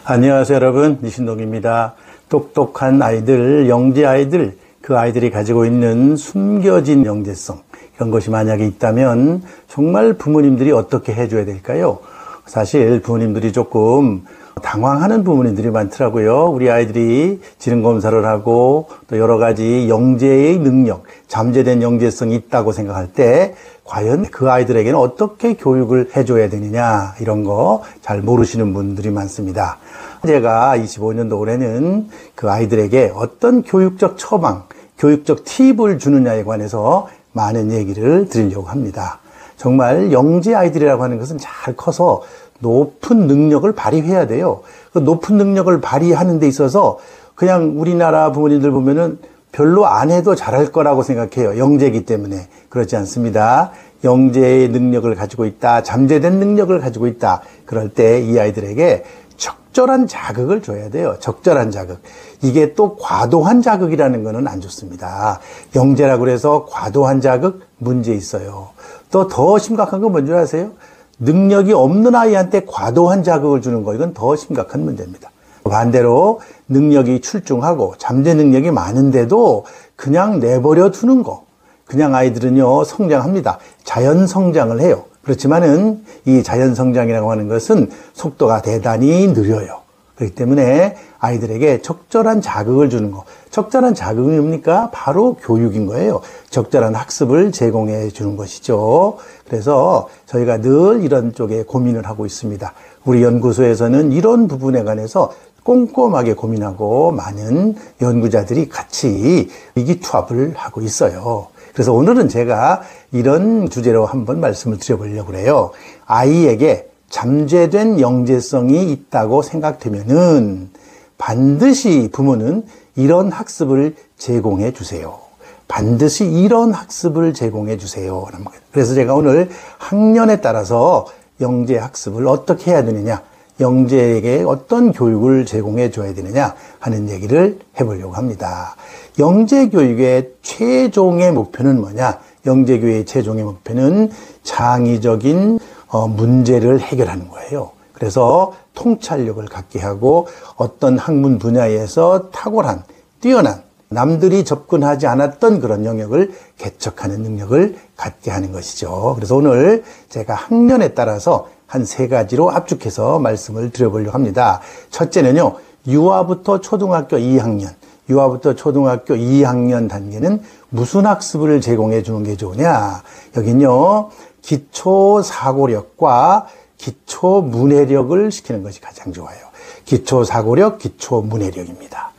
안녕하세요, 여러분. 이신동입니다. 똑똑한 아이들, 영재 아이들, 그 아이들이 가지고 있는 숨겨진 영재성, 이런 것이 만약에 있다면 정말 부모님들이 어떻게 해줘야 될까요? 사실 부모님들이 조금 당황하는 부모님들이 많더라고요. 우리 아이들이 지능검사를 하고 또 여러 가지 영재의 능력, 잠재된 영재성이 있다고 생각할 때 과연 그 아이들에게는 어떻게 교육을 해줘야 되느냐, 이런 거 잘 모르시는 분들이 많습니다. 제가 25년도 올해는 그 아이들에게 어떤 교육적 처방, 교육적 팁을 주느냐에 관해서 많은 얘기를 드리려고 합니다. 정말 영재 아이들이라고 하는 것은 잘 커서 높은 능력을 발휘해야 돼요. 그 높은 능력을 발휘하는 데 있어서 그냥 우리나라 부모님들 보면은 별로 안 해도 잘할 거라고 생각해요. 영재이기 때문에. 그렇지 않습니다. 영재의 능력을 가지고 있다, 잠재된 능력을 가지고 있다. 그럴 때 이 아이들에게 적절한 자극을 줘야 돼요. 적절한 자극. 이게 또 과도한 자극이라는 거는 안 좋습니다. 영재라고 해서 과도한 자극 문제 있어요. 또 더 심각한 건 뭔지 아세요? 능력이 없는 아이한테 과도한 자극을 주는 거, 이건 더 심각한 문제입니다. 반대로 능력이 출중하고 잠재 능력이 많은데도 그냥 내버려 두는 거, 그냥 아이들은요 성장합니다. 자연 성장을 해요. 그렇지만은 이 자연 성장이라고 하는 것은 속도가 대단히 느려요. 그렇기 때문에 아이들에게 적절한 자극을 주는 거, 적절한 자극이 뭡니까? 바로 교육인 거예요. 적절한 학습을 제공해 주는 것이죠. 그래서 저희가 늘 이런 쪽에 고민을 하고 있습니다. 우리 연구소에서는 이런 부분에 관해서 꼼꼼하게 고민하고 많은 연구자들이 같이 의기투합을 하고 있어요. 그래서 오늘은 제가 이런 주제로 한번 말씀을 드려보려고 해요. 아이에게 잠재된 영재성이 있다고 생각되면은 반드시 부모는 이런 학습을 제공해 주세요. 반드시 이런 학습을 제공해 주세요. 그래서 제가 오늘 학년에 따라서 영재 학습을 어떻게 해야 되느냐, 영재에게 어떤 교육을 제공해 줘야 되느냐 하는 얘기를 해보려고 합니다. 영재 교육의 최종의 목표는 뭐냐? 영재 교육의 최종의 목표는 창의적인 문제를 해결하는 거예요. 그래서 통찰력을 갖게 하고 어떤 학문 분야에서 탁월한, 뛰어난, 남들이 접근하지 않았던 그런 영역을 개척하는 능력을 갖게 하는 것이죠. 그래서 오늘 제가 학년에 따라서 한 3가지로 압축해서 말씀을 드려보려고 합니다. 첫째는요, 유아부터 초등학교 2학년, 유아부터 초등학교 2학년 단계는 무슨 학습을 제공해 주는 게 좋으냐? 여긴요, 기초 사고력과 기초 문해력을 시키는 것이 가장 좋아요. 기초 사고력, 기초 문해력입니다.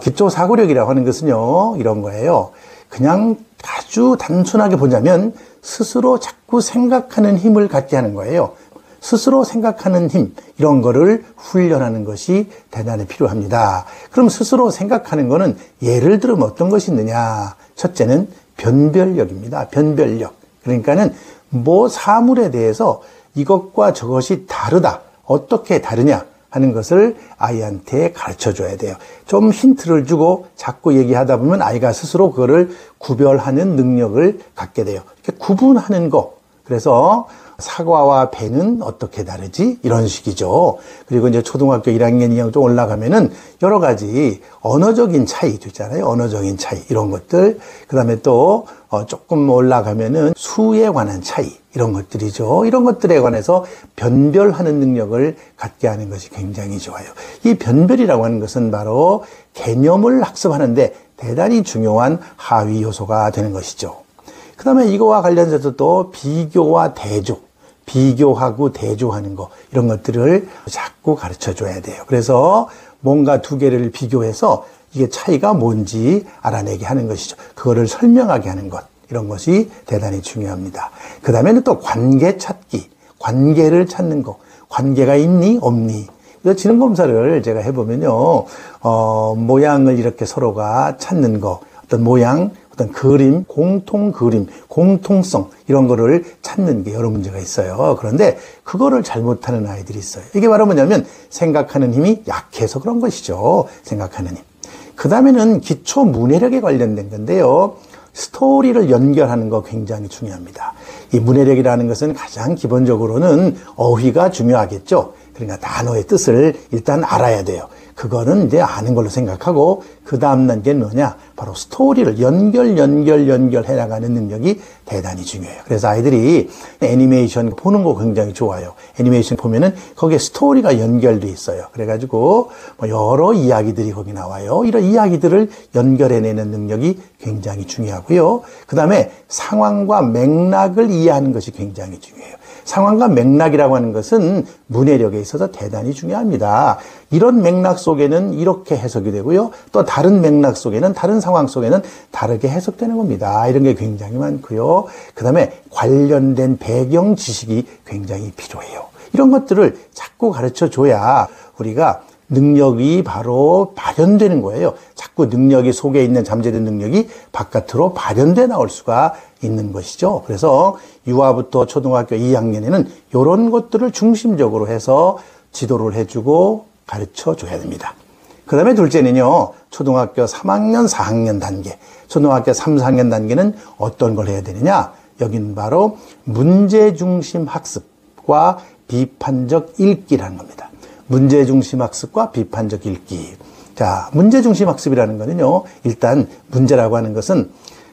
기초 사고력이라고 하는 것은요, 이런 거예요. 그냥 아주 단순하게 보자면 스스로 자꾸 생각하는 힘을 갖게 하는 거예요. 스스로 생각하는 힘, 이런 거를 훈련하는 것이 대단히 필요합니다. 그럼 스스로 생각하는 거는 예를 들면 어떤 것이 있느냐? 첫째는 변별력입니다. 변별력. 그러니까는 뭐 사물에 대해서 이것과 저것이 다르다, 어떻게 다르냐 하는 것을 아이한테 가르쳐 줘야 돼요. 좀 힌트를 주고 자꾸 얘기하다 보면 아이가 스스로 그거를 구별하는 능력을 갖게 돼요. 이렇게 구분하는 거. 그래서 사과와 배는 어떻게 다르지? 이런 식이죠. 그리고 이제 초등학교 1학년, 2학년 좀 올라가면은 여러 가지 언어적인 차이도 있잖아요. 언어적인 차이, 이런 것들. 그 다음에 또 조금 올라가면은 수에 관한 차이, 이런 것들이죠. 이런 것들에 관해서 변별하는 능력을 갖게 하는 것이 굉장히 좋아요. 이 변별이라고 하는 것은 바로 개념을 학습하는데 대단히 중요한 하위 요소가 되는 것이죠. 그 다음에 이거와 관련해서 또 비교와 대조, 비교하고 대조하는 거, 이런 것들을 자꾸 가르쳐 줘야 돼요. 그래서 뭔가 두 개를 비교해서 이게 차이가 뭔지 알아내게 하는 것이죠. 그거를 설명하게 하는 것, 이런 것이 대단히 중요합니다. 그 다음에는 또 관계 찾기, 관계를 찾는 거, 관계가 있니 없니. 지능검사를 제가 해보면요, 모양을 이렇게 서로가 찾는 거, 어떤 모양, 어떤 그림, 공통성, 이런 거를 찾는 게 여러 문제가 있어요. 그런데 그거를 잘못하는 아이들이 있어요. 이게 바로 뭐냐면 생각하는 힘이 약해서 그런 것이죠. 생각하는 힘. 그 다음에는 기초 문해력에 관련된 건데요. 스토리를 연결하는 거 굉장히 중요합니다. 이 문해력이라는 것은 가장 기본적으로는 어휘가 중요하겠죠. 그러니까 단어의 뜻을 일단 알아야 돼요. 그거는 이제 아는 걸로 생각하고 그 다음 단계는 뭐냐? 바로 스토리를 연결해 나가는 능력이 대단히 중요해요. 그래서 아이들이 애니메이션 보는 거 굉장히 좋아요. 애니메이션 보면은 거기에 스토리가 연결돼 있어요. 그래가지고 뭐 여러 이야기들이 거기 나와요. 이런 이야기들을 연결해내는 능력이 굉장히 중요하고요. 그 다음에 상황과 맥락을 이해하는 것이 굉장히 중요해요. 상황과 맥락이라고 하는 것은 문해력에 있어서 대단히 중요합니다. 이런 맥락 속에는 이렇게 해석이 되고요. 또 다른 맥락 속에는, 다른 상황 속에는 다르게 해석되는 겁니다. 이런 게 굉장히 많고요. 그 다음에 관련된 배경 지식이 굉장히 필요해요. 이런 것들을 자꾸 가르쳐 줘야 우리가 능력이 바로 발현되는 거예요. 자꾸 능력이 속에 있는 잠재된 능력이 바깥으로 발현돼 나올 수가 있는 것이죠. 그래서 유아부터 초등학교 2학년에는 이런 것들을 중심적으로 해서 지도를 해주고 가르쳐 줘야 됩니다. 그 다음에 둘째는요, 초등학교 3학년, 4학년 단계. 초등학교 3, 4학년 단계는 어떤 걸 해야 되느냐? 여기는 바로 문제중심 학습과 비판적 읽기라는 겁니다. 문제중심 학습과 비판적 읽기. 자, 문제중심 학습이라는 거는요, 일단 문제라고 하는 것은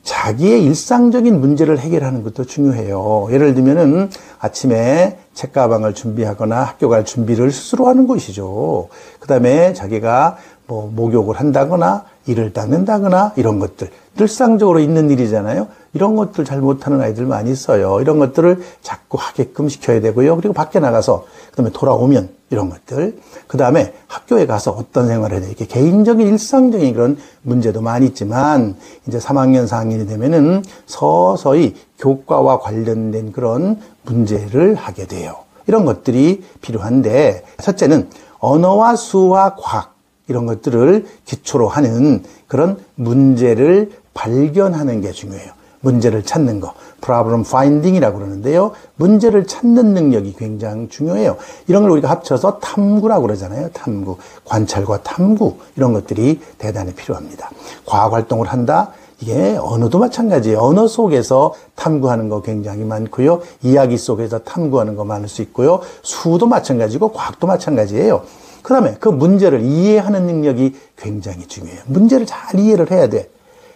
자기의 일상적인 문제를 해결하는 것도 중요해요. 예를 들면은 아침에 책가방을 준비하거나 학교 갈 준비를 스스로 하는 것이죠. 그 다음에 자기가 뭐 목욕을 한다거나 이를 닦는다거나 이런 것들. 일상적으로 있는 일이잖아요. 이런 것들 잘 못하는 아이들 많이 있어요. 이런 것들을 자꾸 하게끔 시켜야 되고요. 그리고 밖에 나가서 그다음에 돌아오면 이런 것들. 그다음에 학교에 가서 어떤 생활을 해야 돼. 이렇게 개인적인 일상적인 그런 문제도 많이 있지만 이제 3학년, 4학년이 되면은 서서히 교과와 관련된 그런 문제를 하게 돼요. 이런 것들이 필요한데 첫째는 언어와 수와 과학 이런 것들을 기초로 하는 그런 문제를 발견하는 게 중요해요. 문제를 찾는 거, problem finding이라고 그러는데요. 문제를 찾는 능력이 굉장히 중요해요. 이런 걸 우리가 합쳐서 탐구라고 그러잖아요. 탐구, 관찰과 탐구 이런 것들이 대단히 필요합니다. 과학 활동을 한다. 이게 언어도 마찬가지예요. 언어 속에서 탐구하는 거 굉장히 많고요. 이야기 속에서 탐구하는 거 많을 수 있고요. 수도 마찬가지고 과학도 마찬가지예요. 그 다음에 그 문제를 이해하는 능력이 굉장히 중요해요. 문제를 잘 이해를 해야 돼.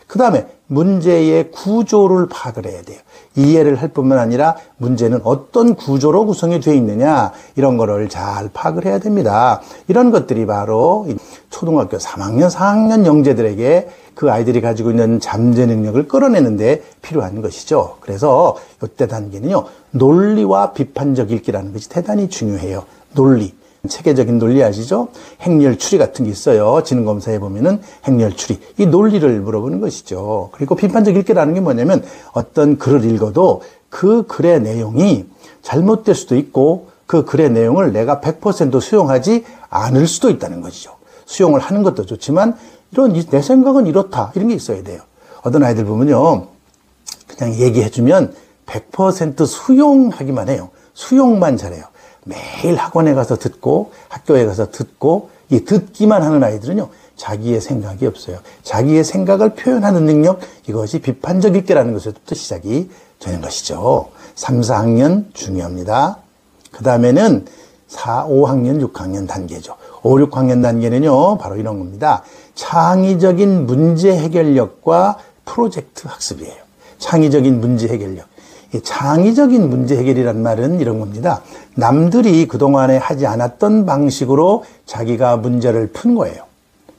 그 다음에 문제의 구조를 파악을 해야 돼요. 이해를 할 뿐만 아니라 문제는 어떤 구조로 구성이 되어 있느냐 이런 거를 잘 파악을 해야 됩니다. 이런 것들이 바로 초등학교 3학년, 4학년 영재들에게 그 아이들이 가지고 있는 잠재 능력을 끌어내는 데 필요한 것이죠. 그래서 이때 단계는요. 논리와 비판적 읽기라는 것이 대단히 중요해요. 논리. 체계적인 논리 아시죠? 행렬 추리 같은 게 있어요. 지능검사에 보면은 행렬 추리. 이 논리를 물어보는 것이죠. 그리고 비판적 읽기라는 게 뭐냐면 어떤 글을 읽어도 그 글의 내용이 잘못될 수도 있고 그 글의 내용을 내가 100% 수용하지 않을 수도 있다는 것이죠. 수용을 하는 것도 좋지만 이런 내 생각은 이렇다. 이런 게 있어야 돼요. 어떤 아이들 보면요. 그냥 얘기해주면 100% 수용하기만 해요. 수용만 잘해요. 매일 학원에 가서 듣고 학교에 가서 듣고 이 듣기만 하는 아이들은요. 자기의 생각이 없어요. 자기의 생각을 표현하는 능력 이것이 비판적 읽기라는 것에서부터 시작이 되는 것이죠. 3, 4학년 중요합니다. 그 다음에는 4, 5학년, 6학년 단계죠. 5, 6학년 단계는요. 바로 이런 겁니다. 창의적인 문제 해결력과 프로젝트 학습이에요. 창의적인 문제 해결력. 이 창의적인 문제 해결이란 말은 이런 겁니다. 남들이 그동안에 하지 않았던 방식으로 자기가 문제를 푼 거예요.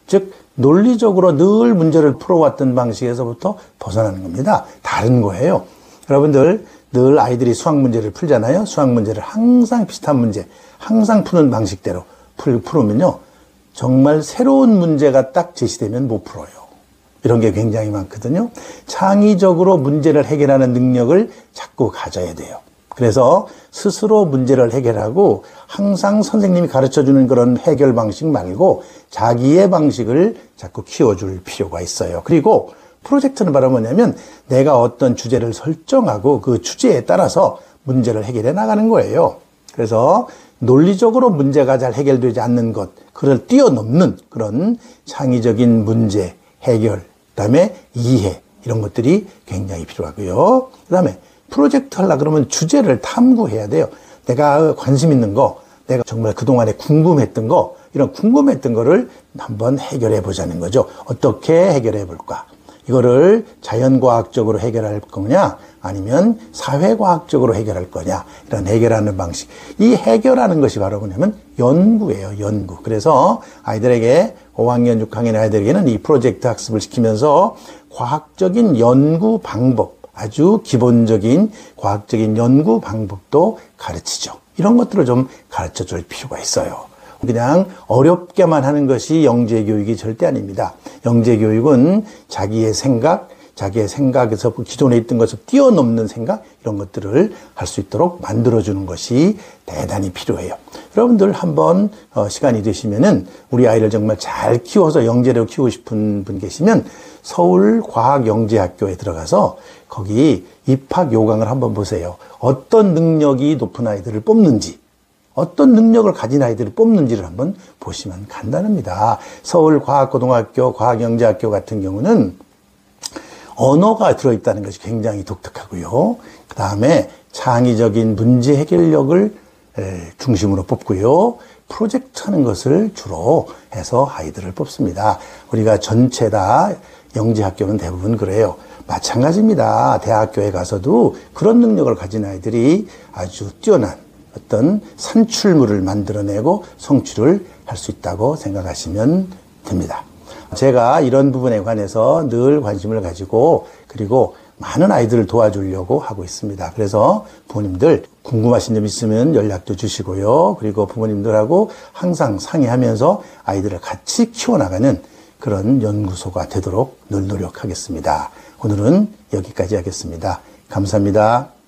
즉 논리적으로 늘 문제를 풀어왔던 방식에서부터 벗어나는 겁니다. 다른 거예요. 여러분들 늘 아이들이 수학 문제를 풀잖아요. 수학 문제를 항상 비슷한 문제, 항상 푸는 방식대로 풀으면요. 정말 새로운 문제가 딱 제시되면 못 풀어요. 이런 게 굉장히 많거든요. 창의적으로 문제를 해결하는 능력을 자꾸 가져야 돼요. 그래서 스스로 문제를 해결하고 항상 선생님이 가르쳐주는 그런 해결 방식 말고 자기의 방식을 자꾸 키워줄 필요가 있어요. 그리고 프로젝트는 바로 뭐냐면 내가 어떤 주제를 설정하고 그 주제에 따라서 문제를 해결해 나가는 거예요. 그래서 논리적으로 문제가 잘 해결되지 않는 것, 그걸 뛰어넘는 그런 창의적인 문제 해결, 그다음에 이해 이런 것들이 굉장히 필요하고요. 그다음에 프로젝트 하려고 그러면 주제를 탐구해야 돼요. 내가 관심 있는 거, 내가 정말 그동안에 궁금했던 거, 이런 궁금했던 거를 한번 해결해 보자는 거죠. 어떻게 해결해 볼까? 이거를 자연과학적으로 해결할 거냐, 아니면 사회과학적으로 해결할 거냐, 이런 해결하는 방식. 이 해결하는 것이 바로 뭐냐면 연구예요, 연구. 그래서 아이들에게 5학년, 6학년 아이들에게는 이 프로젝트 학습을 시키면서 과학적인 연구 방법, 아주 기본적인 과학적인 연구 방법도 가르치죠. 이런 것들을 좀 가르쳐 줄 필요가 있어요. 그냥 어렵게만 하는 것이 영재교육이 절대 아닙니다. 영재교육은 자기의 생각에서 기존에 있던 것을 뛰어넘는 생각, 이런 것들을 할 수 있도록 만들어주는 것이 대단히 필요해요. 여러분들 한번 시간이 되시면은 우리 아이를 정말 잘 키워서 영재로 키우고 싶은 분 계시면 서울과학영재학교에 들어가서 거기 입학 요강을 한번 보세요. 어떤 능력이 높은 아이들을 뽑는지, 어떤 능력을 가진 아이들을 뽑는지를 한번 보시면 간단합니다. 서울과학고등학교, 과학영재학교 같은 경우는 언어가 들어있다는 것이 굉장히 독특하고요. 그 다음에 창의적인 문제 해결력을 중심으로 뽑고요. 프로젝트 하는 것을 주로 해서 아이들을 뽑습니다. 우리가 전체 다 영재학교는 대부분 그래요. 마찬가지입니다. 대학교에 가서도 그런 능력을 가진 아이들이 아주 뛰어난 어떤 산출물을 만들어내고 성취를 할 수 있다고 생각하시면 됩니다. 제가 이런 부분에 관해서 늘 관심을 가지고 그리고 많은 아이들을 도와주려고 하고 있습니다. 그래서 부모님들 궁금하신 점 있으면 연락도 주시고요. 그리고 부모님들하고 항상 상의하면서 아이들을 같이 키워나가는 그런 연구소가 되도록 늘 노력하겠습니다. 오늘은 여기까지 하겠습니다. 감사합니다.